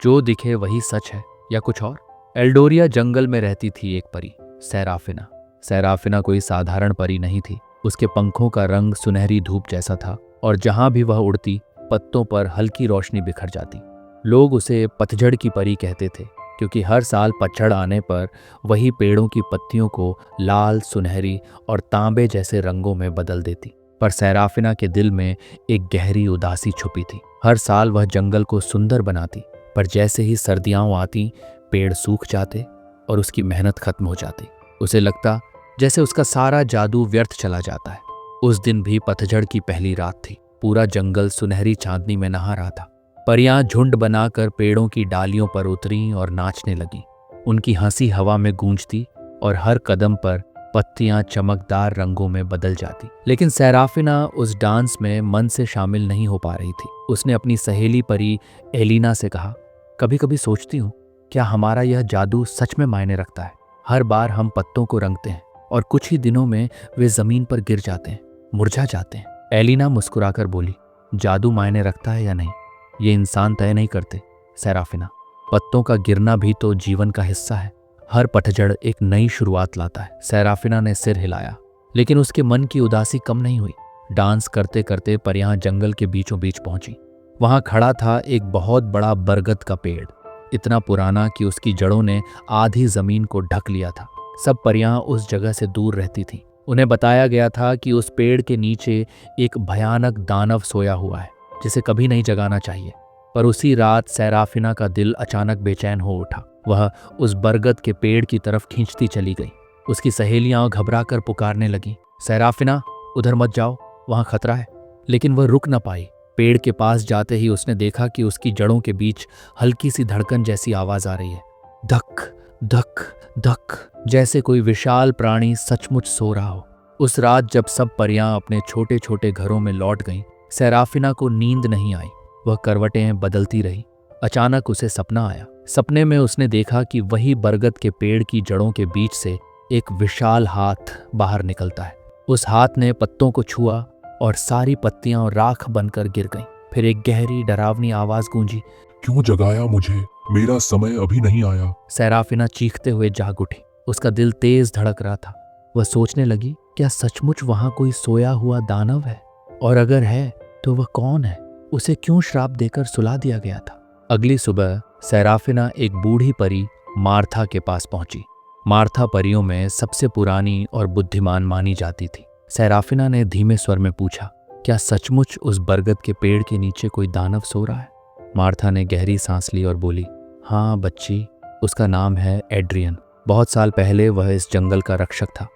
जो दिखे वही सच है या कुछ और। एल्डोरिया जंगल में रहती थी एक परी, सैराफिना। सैराफिना कोई साधारण परी नहीं थी। उसके पंखों का रंग सुनहरी धूप जैसा था और जहां भी वह उड़ती पत्तों पर हल्की रोशनी बिखर जाती। लोग उसे पतझड़ की परी कहते थे क्योंकि हर साल पतझड़ आने पर वही पेड़ों की पत्तियों को लाल, सुनहरी और तांबे जैसे रंगों में बदल देती। पर सैराफिना के दिल में एक गहरी उदासी छुपी थी। हर साल वह जंगल को सुंदर बनाती, पर जैसे ही सर्दियां आती पेड़ सूख जाते और उसकी मेहनत खत्म हो जाती। उसे लगता जैसे उसका सारा जादू व्यर्थ चला जाता है। उस दिन भी पतझड़ की पहली रात थी। पूरा जंगल सुनहरी चांदनी में नहा रहा था। परियां झुंड बनाकर पेड़ों की डालियों पर उतरी और नाचने लगीं। उनकी हंसी हवा में गूंजती और हर कदम पर पत्तियां चमकदार रंगों में बदल जाती। लेकिन सैराफिना उस डांस में मन से शामिल नहीं हो पा रही थी। उसने अपनी सहेली परी एलिना से कहा, कभी कभी सोचती हूँ क्या हमारा यह जादू सच में मायने रखता है। हर बार हम पत्तों को रंगते हैं और कुछ ही दिनों में वे जमीन पर गिर जाते हैं, मुरझा जाते हैं। एलिना मुस्कुराकर बोली, जादू मायने रखता है या नहीं ये इंसान तय नहीं करते सैराफिना। पत्तों का गिरना भी तो जीवन का हिस्सा है। हर पतझड़ एक नई शुरुआत लाता है। सैराफिना ने सिर हिलाया, लेकिन उसके मन की उदासी कम नहीं हुई। डांस करते करते परियां जंगल के बीचों बीच पहुंची। वहां खड़ा था एक बहुत बड़ा बरगद का पेड़, इतना पुराना कि उसकी जड़ों ने आधी जमीन को ढक लिया था। सब परियां उस जगह से दूर रहती थीं। उन्हें बताया गया था कि उस पेड़ के नीचे एक भयानक दानव सोया हुआ है जिसे कभी नहीं जगाना चाहिए। पर उसी रात सैराफिना का दिल अचानक बेचैन हो उठा। वह उस बरगद के पेड़ की तरफ खींचती चली गई। उसकी सहेलियां घबराकर पुकारने लगीं, सैराफिना उधर मत जाओ, वहां खतरा है। लेकिन वह रुक न पाई। पेड़ के पास जाते ही उसने देखा कि उसकी जड़ों के बीच हल्की सी धड़कन जैसी आवाज आ रही है, धक धक धक, जैसे कोई विशाल प्राणी सचमुच सो रहा हो। उस रात जब सब परियां अपने छोटे छोटे घरों में लौट गईं, सैराफिना को नींद नहीं आई। वह करवटें बदलती रही। अचानक उसे सपना आया। सपने में उसने देखा कि वही बरगद के पेड़ की जड़ों के बीच से एक विशाल हाथ बाहर निकलता है। उस हाथ ने पत्तों को छुआ और सारी पत्तियां राख बनकर गिर गईं। फिर एक गहरी डरावनी आवाज गूंजी, क्यों जगाया मुझे, मेरा समय अभी नहीं आया। सैराफिना चीखते हुए जाग उठी। उसका दिल तेज धड़क रहा था। वह सोचने लगी, क्या सचमुच वहां कोई सोया हुआ दानव है? और अगर है तो वह कौन है? उसे क्यों श्राप देकर सुला दिया गया था? अगली सुबह सैराफिना एक बूढ़ी परी मार्था के पास पहुंची। मार्था परियों में सबसे पुरानी और बुद्धिमान मानी जाती थी। सैराफिना ने धीमे स्वर में पूछा, क्या सचमुच उस बरगद के पेड़ के नीचे कोई दानव सो रहा है? मार्था ने गहरी सांस ली और बोली, हाँ बच्ची, उसका नाम है एड्रियन। बहुत साल पहले वह इस जंगल का रक्षक था।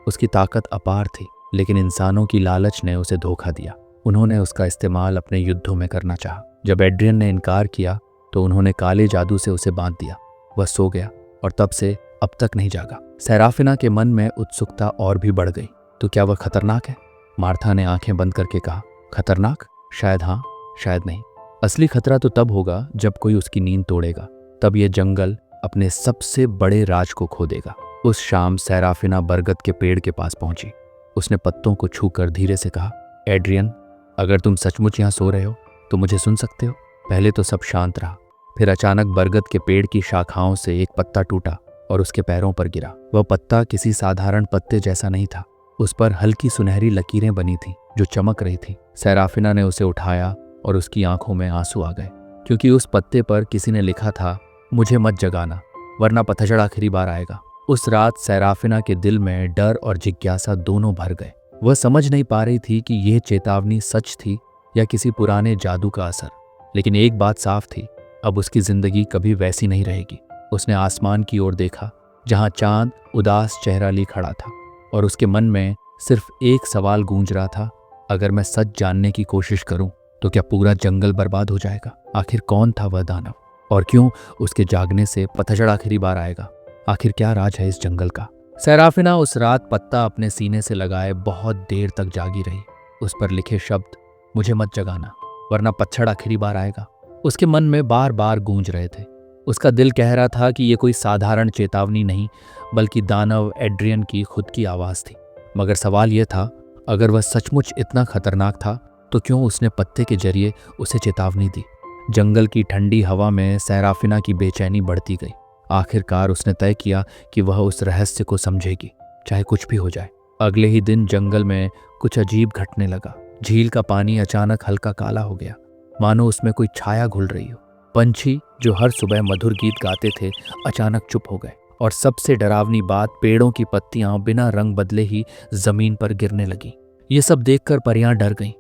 उसकी ताकत अपार थी, लेकिन इंसानों की लालच ने उसे धोखा दिया। उन्होंने उसका इस्तेमाल अपने युद्धों में करना चाहा। जब एड्रियन ने इनकार किया तो उन्होंने काले जादू से उसे बांध दिया। वह सो गया और तब से अब तक नहीं जागा। सैराफिना के मन में उत्सुकता और भी बढ़ गई। तो क्या वह खतरनाक है? मार्था ने आंखें बंद करके कहा, खतरनाक? शायद हाँ, शायद नहीं। असली खतरा तो तब होगा जब कोई उसकी नींद तोड़ेगा। तब यह जंगल अपने सबसे बड़े राज को खो देगा। उस शाम सैराफिना बरगद के पेड़ के पास पहुंची। उसने पत्तों को छूकर धीरे से कहा, एड्रियन, अगर तुम सचमुच यहाँ सो रहे हो तो मुझे सुन सकते हो। पहले तो सब शांत रहा। फिर अचानक बरगद के पेड़ की शाखाओं से एक पत्ता टूटा और उसके पैरों पर गिरा। वह पत्ता किसी साधारण पत्ते जैसा नहीं था। उस पर हल्की सुनहरी लकीरें बनी थीं जो चमक रही थीं। सैराफिना ने उसे उठाया और उसकी आंखों में आंसू आ गए, क्योंकि उस पत्ते पर किसी ने लिखा था, मुझे मत जगाना वरना पतझड़ आखिरी बार आएगा। उस रात सैराफिना के दिल में डर और जिज्ञासा दोनों भर गए। वह समझ नहीं पा रही थी कि यह चेतावनी सच थी या किसी पुराने जादू का असर। लेकिन एक बात साफ थी, अब उसकी जिंदगी कभी वैसी नहीं रहेगी। उसने आसमान की ओर देखा जहां चांद उदास चेहरा लिए खड़ा था और उसके मन में सिर्फ एक सवाल गूंज रहा था, अगर मैं सच जानने की कोशिश करूं तो क्या पूरा जंगल बर्बाद हो जाएगा? आखिर कौन था वह दानव और क्यों उसके जागने से पतझड़ आखिरी बार आएगा? आखिर क्या राज है इस जंगल का? सैराफिना उस रात पत्ता अपने सीने से लगाए बहुत देर तक जागी रही। उस पर लिखे शब्द, मुझे मत जगाना वरना पतझड़ आखिरी बार आएगा, उसके मन में बार बार गूंज रहे थे। उसका दिल कह रहा था कि ये कोई साधारण चेतावनी नहीं, बल्कि दानव एड्रियन की खुद की आवाज थी। मगर सवाल यह था, अगर वह सचमुच इतना खतरनाक था तो क्यों उसने पत्ते के जरिए उसे चेतावनी दी? जंगल की ठंडी हवा में सैराफिना की बेचैनी बढ़ती गई। आखिरकार उसने तय किया कि वह उस रहस्य को समझेगी, चाहे कुछ भी हो जाए। अगले ही दिन जंगल में कुछ अजीब घटने लगा। झील का पानी अचानक हल्का काला हो गया, मानो उसमें कोई छाया घुल रही हो। पंछी जो हर सुबह मधुर गीत गाते थे अचानक चुप हो गए, और सबसे डरावनी बात, पेड़ों की पत्तियां बिना रंग बदले ही जमीन पर गिरने लगी। ये सब देखकर परियां डर गईं।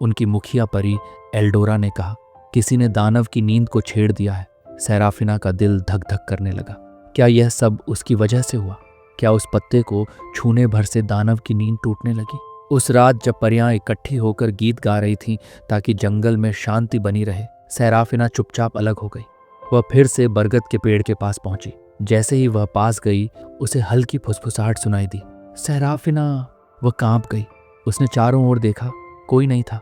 उनकी मुखिया परी एल्डोरा ने कहा, किसी ने दानव की नींद को छेड़ दिया है। सैराफिना का दिल धक धक करने लगा। क्या यह सब उसकी वजह से हुआ? क्या उस पत्ते को छूने भर से दानव की नींद टूटने लगी? उस रात जब परियां इकट्ठी होकर गीत गा रही थीं ताकि जंगल में शांति बनी रहे, सैराफिना चुपचाप अलग हो गई। वह फिर से बरगद के पेड़ के पास पहुंची। जैसे ही वह पास गई, उसे हल्की फुसफुसाहट सुनाई दी। सैराफिना! वह कांप गई। उसने चारों ओर देखा, कोई नहीं था।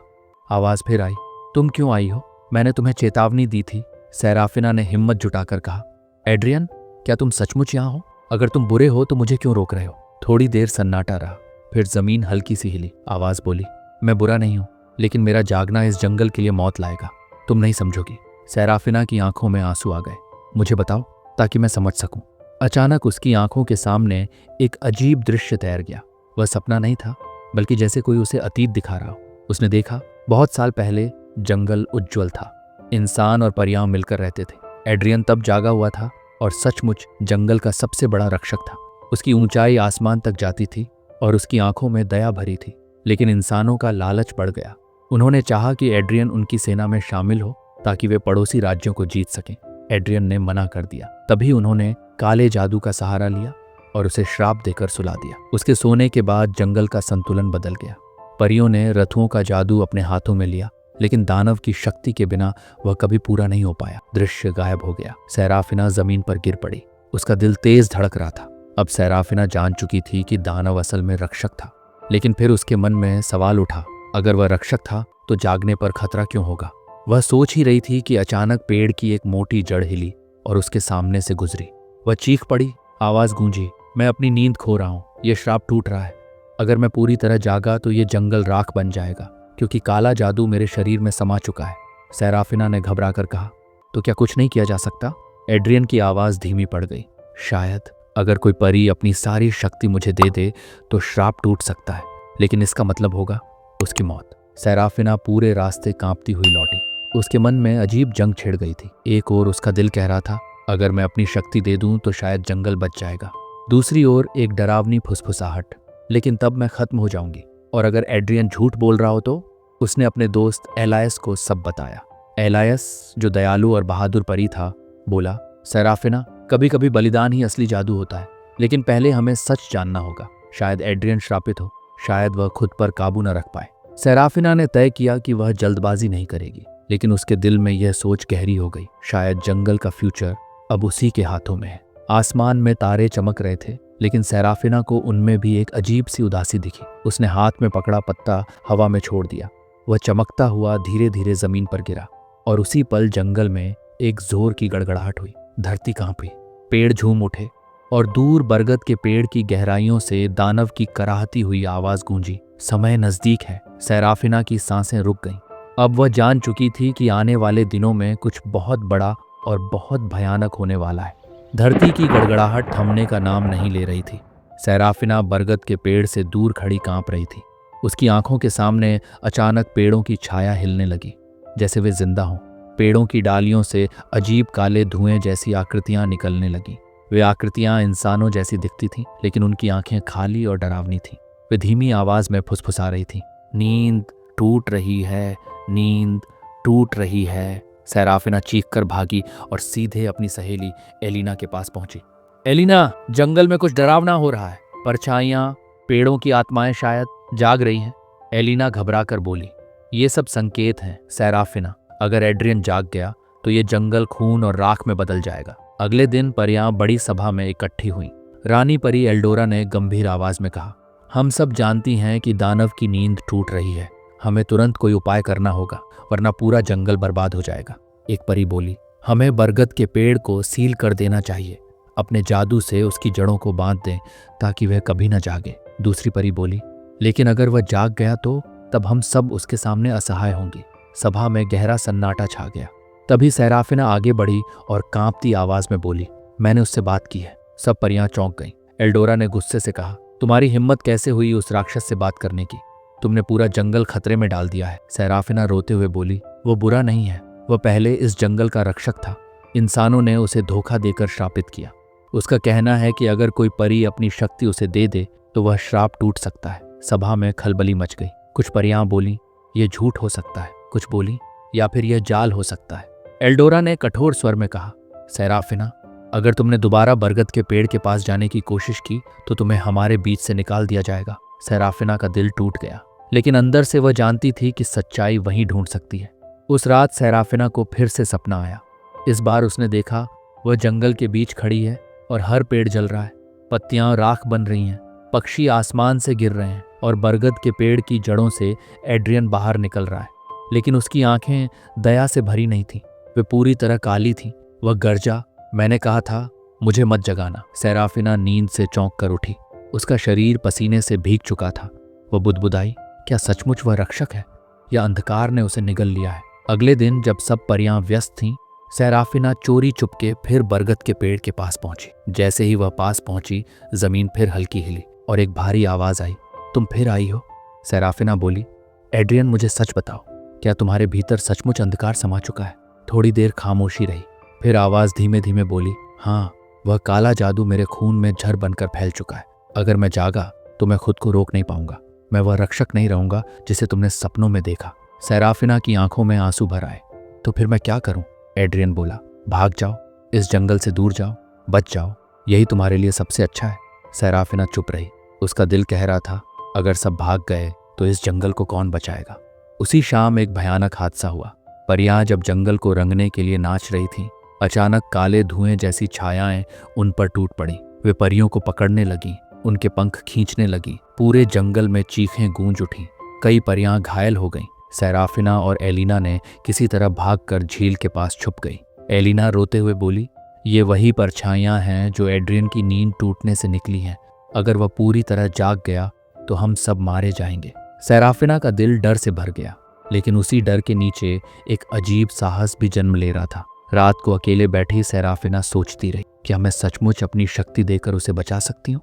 आवाज फिर आई, तुम क्यों आई हो? मैंने तुम्हें चेतावनी दी थी। सैराफिना ने हिम्मत जुटाकर कहा, एड्रियन, क्या तुम सचमुच यहाँ हो? अगर तुम बुरे हो तो मुझे क्यों रोक रहे हो? थोड़ी देर सन्नाटा रहा, फिर जमीन हल्की सी हिली। आवाज बोली, मैं बुरा नहीं हूं, लेकिन मेरा जागना इस जंगल के लिए मौत लाएगा। तुम नहीं समझोगी। सैराफिना की आंखों में आंसू आ गए। मुझे बताओ, ताकि मैं समझ सकूं। अचानक उसकी आंखों के सामने एक अजीब दृश्य तैर गया। वह सपना नहीं था, बल्कि जैसे कोई उसे अतीत दिखा रहा हो। उसने देखा, बहुत साल पहले जंगल उज्ज्वल था। इंसान और परियां मिलकर रहते थे। एड्रियन तब जागा हुआ था और सचमुच जंगल का सबसे बड़ा रक्षक था। उसकी ऊंचाई आसमान तक जाती थी और उसकी आंखों में दया भरी थी। लेकिन इंसानों का लालच बढ़ गया। उन्होंने चाहा कि एड्रियन उनकी सेना में शामिल हो ताकि वे पड़ोसी राज्यों को जीत सकें। एड्रियन ने मना कर दिया। तभी उन्होंने काले जादू का सहारा लिया और उसे श्राप देकर सुला दिया। उसके सोने के बाद जंगल का संतुलन बदल गया। परियों ने रथुओं का जादू अपने हाथों में लिया, लेकिन दानव की शक्ति के बिना वह कभी पूरा नहीं हो पाया। दृश्य गायब हो गया। सैराफिना जमीन पर गिर पड़ी। उसका दिल तेज धड़क रहा था। अब सैराफिना जान चुकी थी कि दानव असल में रक्षक था। लेकिन फिर उसके मन में सवाल उठा, अगर वह रक्षक था तो जागने पर खतरा क्यों होगा? वह सोच ही रही थी कि अचानक पेड़ की एक मोटी जड़ हिली और उसके सामने से गुजरी। वह चीख पड़ी। आवाज गूंजी, मैं अपनी नींद खो रहा हूं। यह श्राप टूट रहा है। अगर मैं पूरी तरह जागा तो ये जंगल राख बन जाएगा, क्योंकि काला जादू मेरे शरीर में समा चुका है। सैराफिना ने घबरा कर कहा, तो क्या कुछ नहीं किया जा सकता? एड्रियन की आवाज धीमी पड़ गई। शायद अगर कोई परी अपनी सारी शक्ति मुझे दे दे तो श्राप टूट सकता है, लेकिन इसका मतलब होगा उसकी मौत। सैराफिना पूरे रास्ते कांपती हुई लौटी। उसके मन में अजीब जंग छिड़ गई थी। एक ओर उसका दिल कह रहा था, अगर मैं अपनी शक्ति दे दूं तो शायद जंगल बच जाएगा। दूसरी ओर एक डरावनी फुसफुसाहट, लेकिन तब मैं खत्म हो जाऊंगी। और अगर एड्रियन झूठ बोल रहा हो तो? उसने अपने दोस्त एलायस को सब बताया। एलायस, जो दयालु और बहादुर परी था, बोला, सैराफिना, कभी कभी बलिदान ही असली जादू होता है, लेकिन पहले हमें सच जानना होगा। शायद एड्रियन श्रापित हो, शायद वह खुद पर काबू न रख पाए। सैराफिना ने तय किया कि वह जल्दबाजी नहीं करेगी, लेकिन उसके दिल में यह सोच गहरी हो गई, शायद जंगल का फ्यूचर अब उसी के हाथों में है। आसमान में तारे चमक रहे थे, लेकिन सैराफिना को उनमें भी एक अजीब सी उदासी दिखी। उसने हाथ में पकड़ा पत्ता हवा में छोड़ दिया। वह चमकता हुआ धीरे धीरे जमीन पर गिरा, और उसी पल जंगल में एक जोर की गड़गड़ाहट हुई। धरती कांपी, पेड़ झूम उठे, और दूर बरगद के पेड़ की गहराइयों से दानव की कराहती हुई आवाज गूंजी, समय नजदीक है। सैराफिना की सांसें रुक गईं। अब वह जान चुकी थी कि आने वाले दिनों में कुछ बहुत बड़ा और बहुत भयानक होने वाला है। धरती की गड़गड़ाहट थमने का नाम नहीं ले रही थी। सैराफिना बरगद के पेड़ से दूर खड़ी कांप रही थी। उसकी आंखों के सामने अचानक पेड़ों की छाया हिलने लगी, जैसे वे जिंदा हों। पेड़ों की डालियों से अजीब काले धुएं जैसी आकृतियां निकलने लगीं। वे आकृतियां इंसानों जैसी दिखती थीं, लेकिन उनकी आंखें खाली और डरावनी थीं। वे धीमी आवाज में फुसफुसा रही थीं, नींद टूट रही है, नींद टूट रही है। सैराफिना चीखकर भागी और सीधे अपनी सहेली एलिना के पास पहुंची। एलिना, जंगल में कुछ डरावना हो रहा है। परछाइयां, पेड़ों की आत्माएं शायद जाग रही हैं। एलिना घबरा कर बोली, ये सब संकेत हैं सैराफिना। अगर एड्रियन जाग गया तो ये जंगल खून और राख में बदल जाएगा। अगले दिन परियां बड़ी सभा में इकट्ठी हुईं। रानी परी एल्डोरा ने गंभीर आवाज में कहा, हम सब जानती हैं कि दानव की नींद टूट रही है। हमें तुरंत कोई उपाय करना होगा, वरना पूरा जंगल बर्बाद हो जाएगा। एक परी बोली, हमें बरगद के पेड़ को सील कर देना चाहिए। अपने जादू से उसकी जड़ों को बांध दें ताकि वह कभी न जागे। दूसरी परी बोली, लेकिन अगर वह जाग गया तो? तब हम सब उसके सामने असहाय होंगे। सभा में गहरा सन्नाटा छा गया। तभी सैराफिना आगे बढ़ी और कांपती आवाज में बोली, मैंने उससे बात की है। सब परियां चौंक गईं। एल्डोरा ने गुस्से से कहा, तुम्हारी हिम्मत कैसे हुई उस राक्षस से बात करने की? तुमने पूरा जंगल खतरे में डाल दिया है। सैराफिना रोते हुए बोली, वो बुरा नहीं है, वह पहले इस जंगल का रक्षक था। इंसानों ने उसे धोखा देकर श्रापित किया। उसका कहना है कि अगर कोई परी अपनी शक्ति उसे दे दे तो वह श्राप टूट सकता है। सभा में खलबली मच गई। कुछ परियां बोली, ये झूठ हो सकता है। कुछ बोली, या फिर यह जाल हो सकता है। एल्डोरा ने कठोर स्वर में कहा, सैराफिना, अगर तुमने दोबारा बरगद के पेड़ के पास जाने की कोशिश की तो तुम्हें हमारे बीच से निकाल दिया जाएगा। सैराफिना का दिल टूट गया, लेकिन अंदर से वह जानती थी कि सच्चाई वहीं ढूंढ सकती है। उस रात सैराफिना को फिर से सपना आया। इस बार उसने देखा वह जंगल के बीच खड़ी है और हर पेड़ जल रहा है। पत्तियां राख बन रही हैं, पक्षी आसमान से गिर रहे हैं और बरगद के पेड़ की जड़ों से एड्रियन बाहर निकल रहा है। लेकिन उसकी आंखें दया से भरी नहीं थीं, वे पूरी तरह काली थीं। वह गरजा, मैंने कहा था मुझे मत जगाना। सैराफिना नींद से चौंक कर उठी। उसका शरीर पसीने से भीग चुका था। वह बुदबुदाई, क्या सचमुच वह रक्षक है या अंधकार ने उसे निगल लिया है? अगले दिन जब सब परियां व्यस्त थीं, सैराफिना चोरी चुपके फिर बरगद के पेड़ के पास पहुंची। जैसे ही वह पास पहुंची, जमीन फिर हल्की हिली और एक भारी आवाज आई, तुम फिर आई हो? सैराफिना बोली, एड्रियन, मुझे सच बताओ, क्या तुम्हारे भीतर सचमुच अंधकार समा चुका है? थोड़ी देर खामोशी रही, फिर आवाज धीमे धीमे बोली, हाँ, वह काला जादू मेरे खून में झर बनकर फैल चुका है। अगर मैं जागा तो मैं खुद को रोक नहीं पाऊंगा। मैं वह रक्षक नहीं रहूंगा जिसे तुमने सपनों में देखा। सैराफिना की आंखों में आंसू भर आए। तो फिर मैं क्या करूं? एड्रियन बोला, भाग जाओ, इस जंगल से दूर जाओ, बच जाओ, यही तुम्हारे लिए सबसे अच्छा है। सैराफिना चुप रही। उसका दिल कह रहा था, अगर सब भाग गए तो इस जंगल को कौन बचाएगा? उसी शाम एक भयानक हादसा हुआ। परियां जब जंगल को रंगने के लिए नाच रही थीं, अचानक काले धुएं जैसी छायाएं उन पर टूट पड़ी। वे परियों को पकड़ने लगीं, उनके पंख खींचने लगी। पूरे जंगल में चीखें गूंज उठीं। कई परियां घायल हो गईं। सैराफिना और एलिना ने किसी तरह भागकर झील के पास छुप गई। एलिना रोते हुए बोली, ये वही परछाइयां हैं जो एड्रियन की नींद टूटने से निकली हैं। अगर वह पूरी तरह जाग गया तो हम सब मारे जाएंगे। सैराफिना का दिल डर से भर गया, लेकिन उसी डर के नीचे एक अजीब साहस भी जन्म ले रहा था। रात को अकेले बैठी सैराफिना सोचती रही, क्या मैं सचमुच अपनी शक्ति देकर उसे बचा सकती हूँ?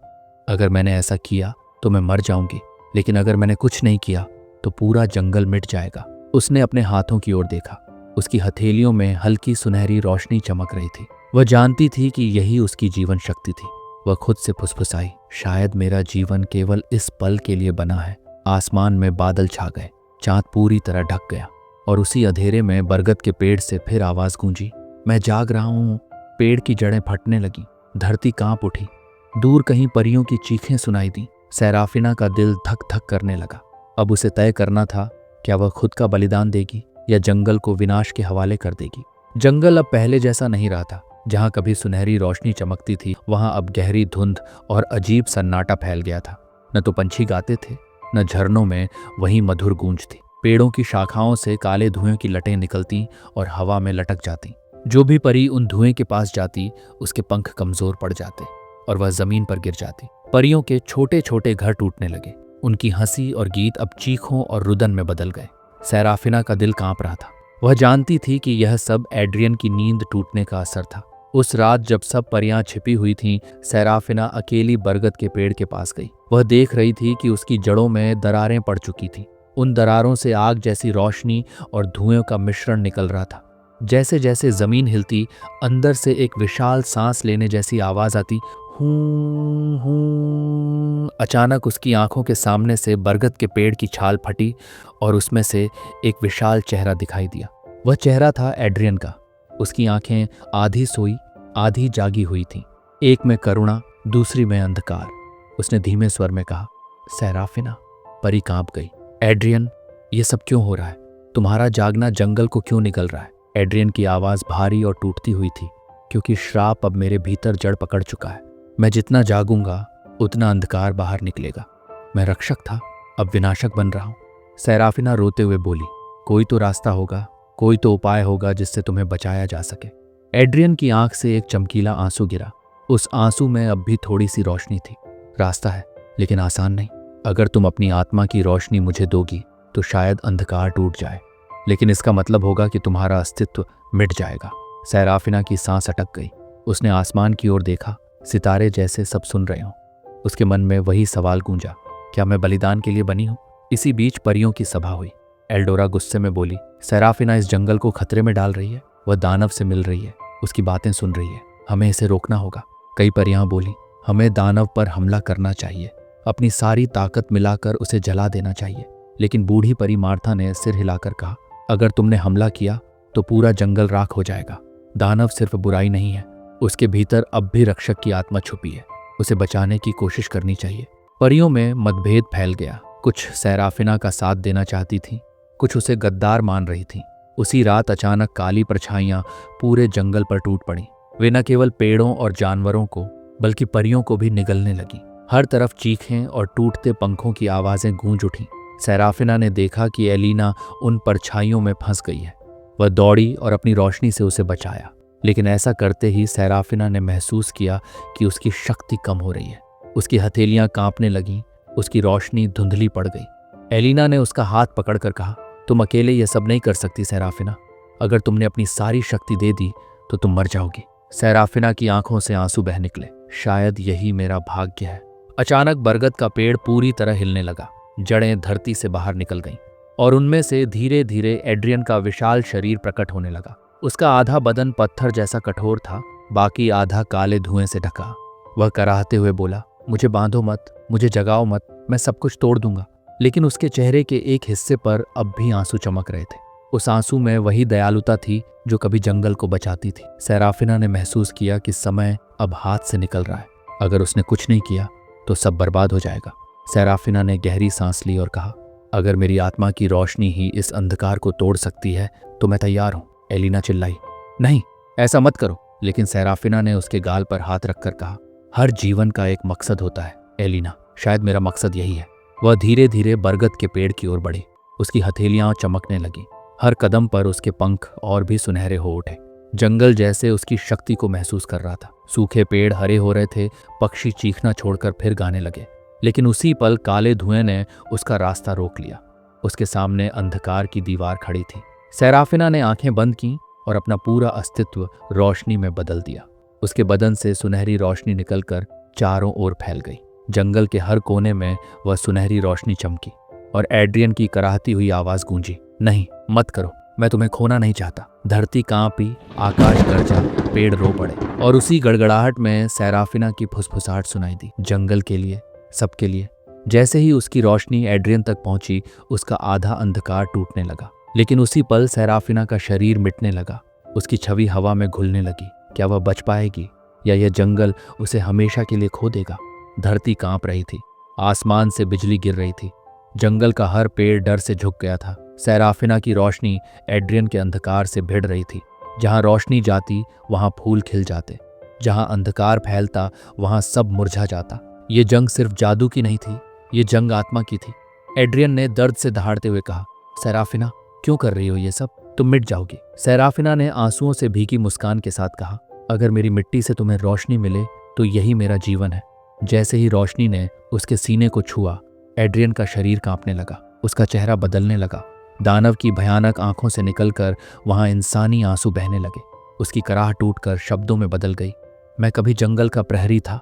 अगर मैंने ऐसा किया तो मैं मर जाऊंगी, लेकिन अगर मैंने कुछ नहीं किया तो पूरा जंगल मिट जाएगा। उसने अपने हाथों की ओर देखा। उसकी हथेलियों में हल्की सुनहरी रोशनी चमक रही थी। वह जानती थी कि यही उसकी जीवन शक्ति थी। वह खुद से फुसफुसाई, शायद मेरा जीवन केवल इस पल के लिए बना है। आसमान में बादल छा गए, चांद पूरी तरह ढक गया और उसी अंधेरे में बरगद के पेड़ से फिर आवाज गूंजी, मैं जाग रहा हूँ। पेड़ की जड़ें फटने लगी, धरती कांप उठी। दूर कहीं परियों की चीखें सुनाई दी। सैराफिना का दिल धक धक करने लगा। अब उसे तय करना था, क्या वह खुद का बलिदान देगी या जंगल को विनाश के हवाले कर देगी। जंगल अब पहले जैसा नहीं रहा था। जहां कभी सुनहरी रोशनी चमकती थी, वहां अब गहरी धुंध और अजीब सन्नाटा फैल गया था। न तो पंछी गाते थे, न झरनों में वहीं मधुर गूंज थी। पेड़ों की शाखाओं से काले धुएं की लटें निकलती और हवा में लटक जाती। जो भी परी उन धुएं के पास जाती, उसके पंख कमजोर पड़ जाते और वह जमीन पर गिर जाती। परियों के छोटे छोटे घर टूटने लगे। उनकी हंसी और गीत अब चीखों और रुदन में बदल गए। सैराफिना का दिल कांप रहा था। वह जानती थी कि यह सब एड्रियन की नींद टूटने का असर था। उस रात जब सब परियां छिपी हुई थीं, सैराफिना अकेली बरगद के पेड़ के पास गई। वह देख रही थी कि उसकी जड़ों में दरारें पड़ चुकी थीं। उन दरारों से आग जैसी रोशनी और धुएं का मिश्रण निकल रहा था। जैसे जैसे जमीन हिलती, अंदर से एक विशाल सांस लेने जैसी आवाज आती, हूं हूं। अचानक उसकी आंखों के सामने से बरगद के पेड़ की छाल फटी और उसमें से एक विशाल चेहरा दिखाई दिया। वह चेहरा था एड्रियन का। उसकी आंखें आधी सोई आधी जागी हुई थीं। एक में करुणा, दूसरी में अंधकार। उसने धीमे स्वर में कहा, सैराफिना। परी कांप गई। एड्रियन, ये सब क्यों हो रहा है? तुम्हारा जागना जंगल को क्यों निगल रहा है? एड्रियन की आवाज भारी और टूटती हुई थी, क्योंकि श्राप अब मेरे भीतर जड़ पकड़ चुका है। मैं जितना जागूंगा उतना अंधकार बाहर निकलेगा। मैं रक्षक था, अब विनाशक बन रहा हूं। सैराफिना रोते हुए बोली, कोई तो रास्ता होगा, कोई तो उपाय होगा जिससे तुम्हें बचाया जा सके। एड्रियन की आंख से एक चमकीला आंसू गिरा। उस आंसू में अब भी थोड़ी सी रोशनी थी। रास्ता है, लेकिन आसान नहीं। अगर तुम अपनी आत्मा की रोशनी मुझे दोगी तो शायद अंधकार टूट जाए। लेकिन इसका मतलब होगा कि तुम्हारा अस्तित्व मिट जाएगा। सैराफिना की सांस अटक गई। उसने आसमान की ओर देखा, सितारे जैसे सब सुन रहे हों। उसके मन में वही सवाल गूंजा, क्या मैं बलिदान के लिए बनी हूं? इसी बीच परियों की सभा हुई। एल्डोरा गुस्से में बोली, सैराफिना इस जंगल को खतरे में डाल रही है। वह दानव से मिल रही है, उसकी बातें सुन रही है। हमें इसे रोकना होगा। कई परियां बोली, हमें दानव पर हमला करना चाहिए, अपनी सारी ताकत मिलाकर उसे जला देना चाहिए। लेकिन बूढ़ी परी मार्था ने सिर हिलाकर कहा, अगर तुमने हमला किया तो पूरा जंगल राख हो जाएगा। दानव सिर्फ बुराई नहीं है, उसके भीतर अब भी रक्षक की आत्मा छुपी है। उसे बचाने की कोशिश करनी चाहिए। परियों में मतभेद फैल गया। कुछ सैराफिना का साथ देना चाहती थीं, कुछ उसे गद्दार मान रही थीं। उसी रात अचानक काली परछाइयां पूरे जंगल पर टूट पड़ी। वे न केवल पेड़ों और जानवरों को बल्कि परियों को भी निगलने लगी। हर तरफ चीखें और टूटते पंखों की आवाजें गूंज उठीं। सैराफिना ने देखा कि एलिना उन परछाइयों में फंस गई है। वह दौड़ी और अपनी रोशनी से उसे बचाया, लेकिन ऐसा करते ही सैराफिना ने महसूस किया कि उसकी शक्ति कम हो रही है। उसकी हथेलियां कांपने लगीं, उसकी रोशनी धुंधली पड़ गई। एलिना ने उसका हाथ पकड़कर कहा, तुम अकेले यह सब नहीं कर सकती सैराफिना। अगर तुमने अपनी सारी शक्ति दे दी तो तुम मर जाओगी। सैराफिना की आंखों से आंसू बह निकले। शायद यही मेरा भाग्य है। अचानक बरगद का पेड़ पूरी तरह हिलने लगा। जड़ें धरती से बाहर निकल गईं और उनमें से धीरे धीरे एड्रियन का विशाल शरीर प्रकट होने लगा। उसका आधा बदन पत्थर जैसा कठोर था, बाकी आधा काले धुएं से ढका। वह कराहते हुए बोला, मुझे बांधो मत, मुझे जगाओ मत, मैं सब कुछ तोड़ दूंगा। लेकिन उसके चेहरे के एक हिस्से पर अब भी आंसू चमक रहे थे। उस आंसू में वही दयालुता थी जो कभी जंगल को बचाती थी। सैराफिना ने महसूस किया कि समय अब हाथ से निकल रहा है। अगर उसने कुछ नहीं किया तो सब बर्बाद हो जाएगा। सैराफिना ने गहरी सांस ली और कहा, अगर मेरी आत्मा की रोशनी ही इस अंधकार को तोड़ सकती है तो मैं तैयार हूं। एलिना चिल्लाई, नहीं, ऐसा मत करो। लेकिन सैराफिना ने उसके गाल पर हाथ रखकर कहा, हर जीवन का एक मकसद होता है एलिना, शायद मेरा मकसद यही है। वह धीरे धीरे बरगद के पेड़ की ओर बढ़ी। उसकी हथेलियां चमकने लगी। हर कदम पर उसके पंख और भी सुनहरे हो उठे। जंगल जैसे उसकी शक्ति को महसूस कर रहा था। सूखे पेड़ हरे हो रहे थे, पक्षी चीखना छोड़कर फिर गाने लगे। लेकिन उसी पल काले धुएं ने उसका रास्ता रोक लिया। उसके सामने अंधकार की दीवार खड़ी थी। सैराफिना ने आंखें बंद की और अपना पूरा अस्तित्व रोशनी में बदल दिया। उसके बदन से सुनहरी रोशनी निकलकर चारों ओर फैल गई। जंगल के हर कोने में वह सुनहरी रोशनी चमकी और एड्रियन की कराहती हुई आवाज गूंजी, नहीं, मत करो, मैं तुम्हें खोना नहीं चाहता। धरती कांपी, आकाश गरजा, पेड़ रो पड़े और उसी गड़गड़ाहट में सैराफिना की फुसफुसाहट सुनाई दी, जंगल के लिए, सबके लिए। जैसे ही उसकी रोशनी एड्रियन तक पहुंची, उसका आधा अंधकार टूटने लगा। लेकिन उसी पल सैराफिना का शरीर मिटने लगा। उसकी छवि हवा में घुलने लगी। क्या वह बच पाएगी या यह जंगल उसे हमेशा के लिए खो देगा? धरती कांप रही थी, आसमान से बिजली गिर रही थी। जंगल का हर पेड़ डर से झुक गया था। सैराफिना की रोशनी एड्रियन के अंधकार से भिड़ रही थी। जहां रोशनी जाती वहां फूल खिल जाते, जहां अंधकार फैलता वहां सब मुरझा जाता। ये जंग सिर्फ जादू की नहीं थी, ये जंग आत्मा की थी। एड्रियन ने दर्द से दहाड़ते हुए कहा, सैराफिना, क्यों कर रही हो ये सब? तुम मिट जाओगी। सैराफिना ने आंसुओं से भीगी मुस्कान के साथ कहा, अगर मेरी मिट्टी से तुम्हें रोशनी मिले तो यही मेरा जीवन है। जैसे ही रोशनी ने उसके सीने को छुआ, एड्रियन का शरीर कांपने लगा। उसका चेहरा बदलने लगा। दानव की भयानक आंखों से निकलकर वहां इंसानी आंसू बहने लगे। उसकी कराह टूटकर शब्दों में बदल गई, मैं कभी जंगल का प्रहरी था।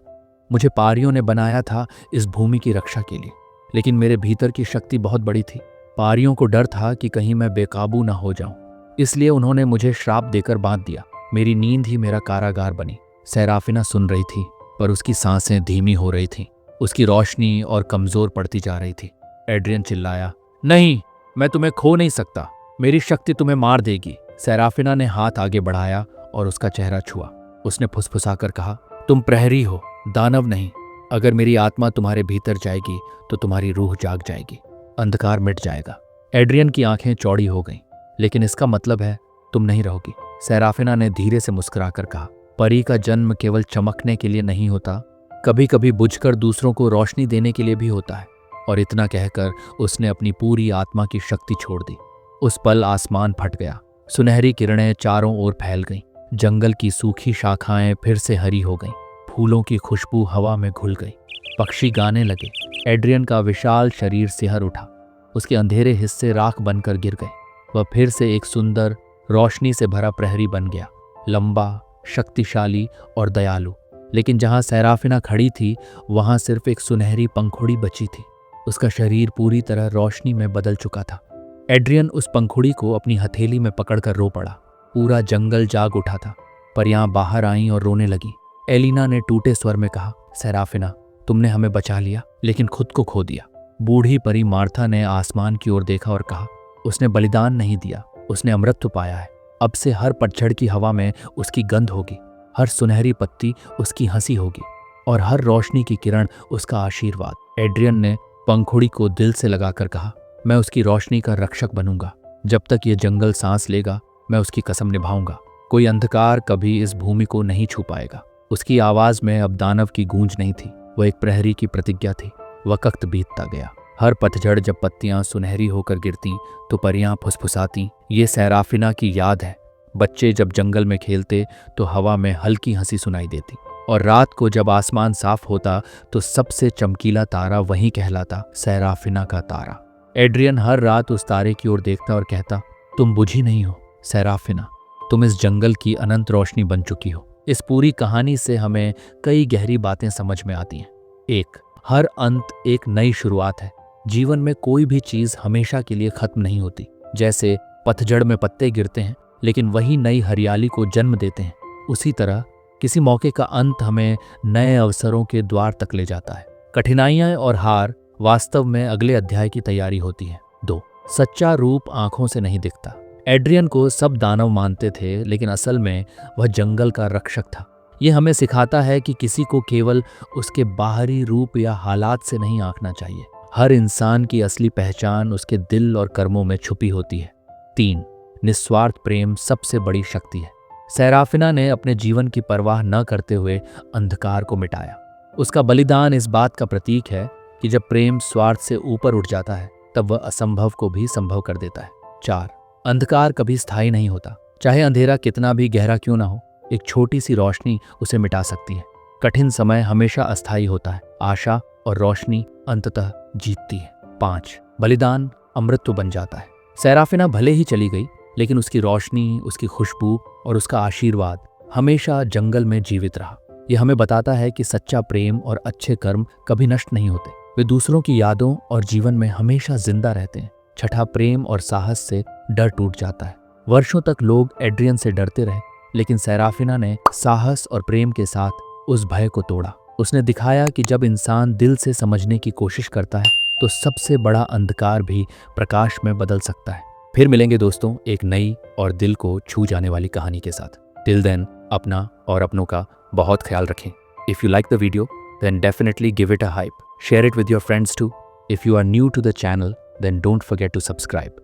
मुझे पारियों ने बनाया था इस भूमि की रक्षा के लिए, लेकिन मेरे भीतर की शक्ति बहुत बड़ी थी। पारियों को डर था कि कहीं मैं बेकाबू ना हो जाऊं, इसलिए उन्होंने मुझे श्राप देकर बांध दिया। मेरी नींद ही मेरा कारागार बनी। सैराफिना सुन रही थी, पर उसकी सांसें धीमी हो रही थीं। उसकी रोशनी और कमजोर पड़ती जा रही थी। एड्रियन चिल्लाया, नहीं, मैं तुम्हें खो नहीं सकता, मेरी शक्ति तुम्हें मार देगी। सैराफिना ने हाथ आगे बढ़ाया और उसका चेहरा छुआ। उसने फुसफुसाकर कहा, तुम प्रहरी हो, दानव नहीं। अगर मेरी आत्मा तुम्हारे भीतर जाएगी तो तुम्हारी रूह जाग जाएगी, अंधकार मिट जाएगा। एड्रियन की आंखें चौड़ी हो गईं, लेकिन इसका मतलब है तुम नहीं रहोगी। सैराफिना ने धीरे से मुस्कुराकर कहा, परी का जन्म केवल चमकने के लिए नहीं होता, कभी कभी बुझकर दूसरों को रोशनी देने के लिए भी होता है। और इतना कहकर उसने अपनी पूरी आत्मा की शक्ति छोड़ दी। उस पल आसमान फट गया। सुनहरी किरणें चारों ओर फैल गईं। जंगल की सूखी शाखाएं फिर से हरी हो गईं। फूलों की खुशबू हवा में घुल गई। पक्षी गाने लगे। एड्रियन का विशाल शरीर सिहर उठा। उसके अंधेरे हिस्से राख बनकर गिर गए। वह फिर से एक सुंदर रोशनी से भरा प्रहरी बन गया, लंबा, शक्तिशाली और दयालु। लेकिन जहां सेराफिना खड़ी थी वहां सिर्फ एक सुनहरी पंखुड़ी बची थी। उसका शरीर पूरी तरह रोशनी में बदल चुका था। एड्रियन उस पंखुड़ी को अपनी हथेली में पकड़कर रो पड़ा। पूरा जंगल जाग उठा था। परियां बाहर आईं और रोने लगी। एलिना ने टूटे स्वर में कहा, सेराफिना, तुमने हमें बचा लिया लेकिन खुद को खो दिया। बूढ़ी परी मार्था ने आसमान की ओर देखा और कहा, उसने बलिदान नहीं दिया, उसने अमृत पाया है। अब से हर पतझड़ की हवा में उसकी गंध होगी, हर सुनहरी पत्ती उसकी हंसी होगी और हर रोशनी की किरण उसका आशीर्वाद। एड्रियन ने पंखुड़ी को दिल से लगाकर कहा, मैं उसकी रोशनी का रक्षक बनूंगा। जब तक ये जंगल सांस लेगा मैं उसकी कसम निभाऊंगा। कोई अंधकार कभी इस भूमि को नहीं छू पाएगा। उसकी आवाज में अब दानव की गूंज नहीं थी, वह एक प्रहरी की प्रतिज्ञा थी। वक्त बीतता गया। हर पतझड़ जब पत्तियां सुनहरी होकर गिरती तो परियां फुसफुसाती, ये सेराफिना की याद है। बच्चे जब जंगल में खेलते तो हवा में हल्की हंसी सुनाई देती और रात को जब आसमान साफ होता तो सबसे चमकीला तारा वही कहलाता, सेराफिना का तारा। एड्रियन हर रात उस तारे की ओर देखता और कहता, तुम बुझी नहीं हो सेराफिना, तुम इस जंगल की अनंत रोशनी बन चुकी हो। इस पूरी कहानी से हमें कई गहरी बातें समझ में आती हैं। एक, हर अंत एक नई शुरुआत है। जीवन में कोई भी चीज हमेशा के लिए खत्म नहीं होती। जैसे पतझड़ में पत्ते गिरते हैं लेकिन वही नई हरियाली को जन्म देते हैं, उसी तरह किसी मौके का अंत हमें नए अवसरों के द्वार तक ले जाता है। कठिनाइयां और हार वास्तव में अगले अध्याय की तैयारी होती है। 2, सच्चा रूप आंखों से नहीं दिखता। एड्रियन को सब दानव मानते थे लेकिन असल में वह जंगल का रक्षक था। यह हमें सिखाता है कि किसी को केवल उसके बाहरी रूप या हालात से नहीं आंकना चाहिए। हर इंसान की असली पहचान उसके दिल और कर्मों में छुपी होती है। 3, निस्वार्थ प्रेम सबसे बड़ी शक्ति है। सेराफिना ने अपने जीवन की परवाह न करते हुए अंधकार को मिटाया। उसका बलिदान इस बात का प्रतीक है कि जब प्रेम स्वार्थ से ऊपर उठ जाता है तब वह असंभव को भी संभव कर देता है। 4, अंधकार कभी स्थायी नहीं होता। चाहे अंधेरा कितना भी गहरा क्यों ना हो, एक छोटी सी रोशनी उसे मिटा सकती है। कठिन समय हमेशा अस्थायी होता है। आशा और रोशनी अंततः जीतती है। 5, बलिदान अमृत बन जाता है। सेराफिना भले ही चली गई लेकिन उसकी रोशनी, उसकी खुशबू और उसका आशीर्वाद हमेशा जंगल में जीवित रहा। यह हमें बताता है कि सच्चा प्रेम और अच्छे कर्म कभी नष्ट नहीं होते, वे दूसरों की यादों और जीवन में हमेशा जिंदा रहते हैं। 6, प्रेम और साहस से डर टूट जाता है। वर्षों तक लोग एड्रियन से डरते रहे लेकिन सेराफिना ने साहस और प्रेम के साथ उस भय को तोड़ा। उसने दिखाया कि जब इंसान दिल से समझने की कोशिश करता है तो सबसे बड़ा अंधकार भी प्रकाश में बदल सकता है। फिर मिलेंगे दोस्तों एक नई और दिल को छू जाने वाली कहानी के साथ। टिल देन अपना और अपनों का बहुत ख्याल रखें। If you like the video then definitely give it a hype. Share it with your friends too. If you are new to the channel then don't forget to subscribe.